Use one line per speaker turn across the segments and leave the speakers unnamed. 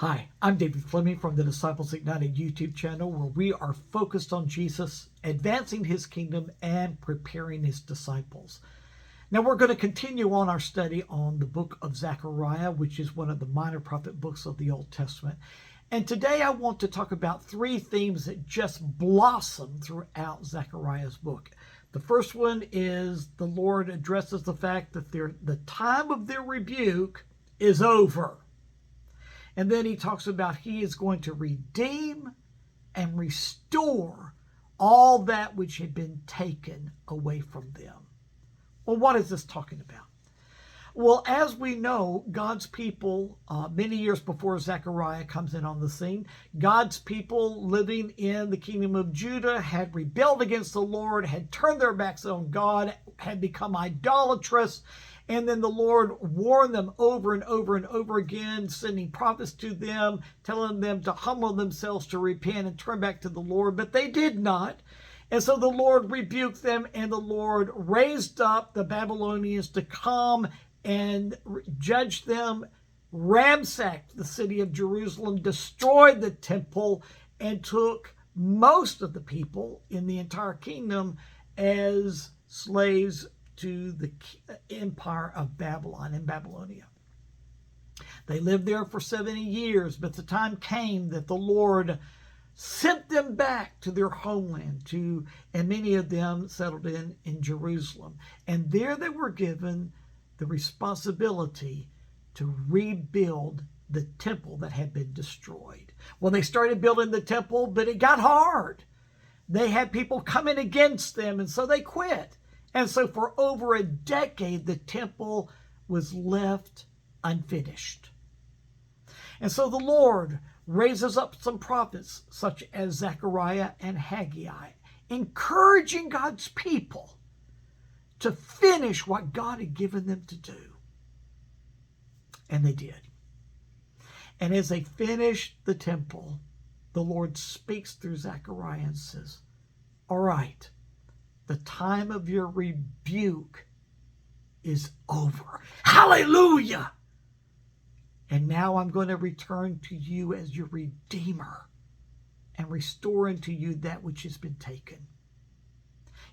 Hi, I'm David Fleming from the Disciples Ignited YouTube channel, where we are focused on Jesus, advancing his kingdom, and preparing his disciples. Now we're going to continue on our study on the book of Zechariah, which is one of the minor prophet books of the Old Testament. And today I want to talk about three themes that just blossom throughout Zechariah's book. The first one is the Lord addresses the fact that the time of their rebuke is over. And then he talks about he is going to redeem and restore all that which had been taken away from them. Well, what is this talking about? Well, as we know, God's people, many years before Zechariah comes in on the scene, God's people living in the kingdom of Judah had rebelled against the Lord, had turned their backs on God, had become idolatrous. And then the Lord warned them over and over and over again, sending prophets to them, telling them to humble themselves, to repent and turn back to the Lord. But they did not. And so the Lord rebuked them, and the Lord raised up the Babylonians to come and judge them, ransacked the city of Jerusalem, destroyed the temple, and took most of the people in the entire kingdom as slaves to the empire of Babylon in Babylonia. They lived there for 70 years, but the time came that the Lord sent them back to their homeland, and many of them settled in Jerusalem. And there they were given the responsibility to rebuild the temple that had been destroyed. Well, they started building the temple, but it got hard. They had people coming against them, and so they quit. And so for over a decade, the temple was left unfinished. And so the Lord raises up some prophets, such as Zechariah and Haggai, encouraging God's people to finish what God had given them to do. And they did. And as they finished the temple, the Lord speaks through Zechariah and says, all right, the time of your rebuke is over. Hallelujah! And now I'm going to return to you as your Redeemer and restore unto you that which has been taken.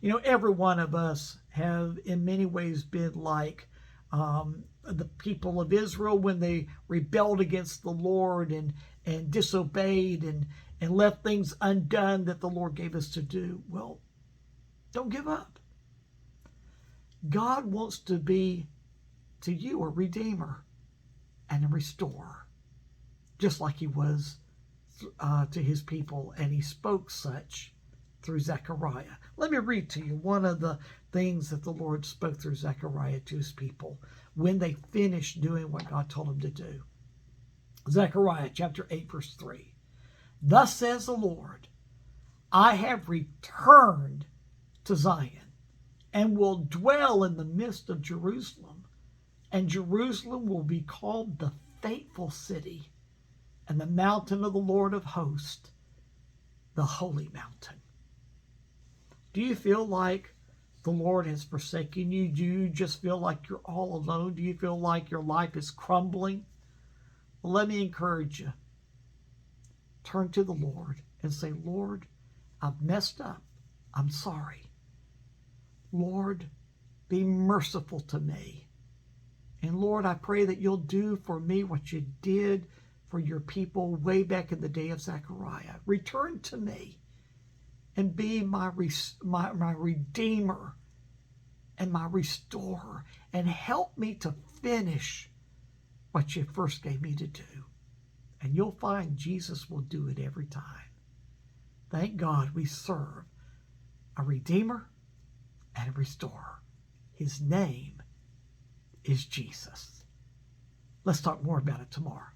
You know, every one of us have in many ways been like the people of Israel when they rebelled against the Lord and disobeyed and left things undone that the Lord gave us to do. Well, don't give up. God wants to be to you a redeemer and a restorer, just like he was to his people, and he spoke such through Zechariah. Let me read to you one of the things that the Lord spoke through Zechariah to his people when they finished doing what God told them to do. Zechariah chapter 8, verse 3. Thus says the Lord, I have returned to Zion and will dwell in the midst of Jerusalem, and Jerusalem will be called the faithful city, and the mountain of the Lord of hosts, the holy mountain. Do you feel like the Lord has forsaken you? Do you just feel like you're all alone? Do you feel like your life is crumbling? Well, let me encourage you. Turn to the Lord and say, Lord, I've messed up. I'm sorry. Lord, be merciful to me. And Lord, I pray that you'll do for me what you did for your people way back in the day of Zechariah. Return to me and be my Redeemer and my restorer, and help me to finish what you first gave me to do. And you'll find Jesus will do it every time. Thank God we serve a Redeemer and a restorer. His name is Jesus. Let's talk more about it tomorrow.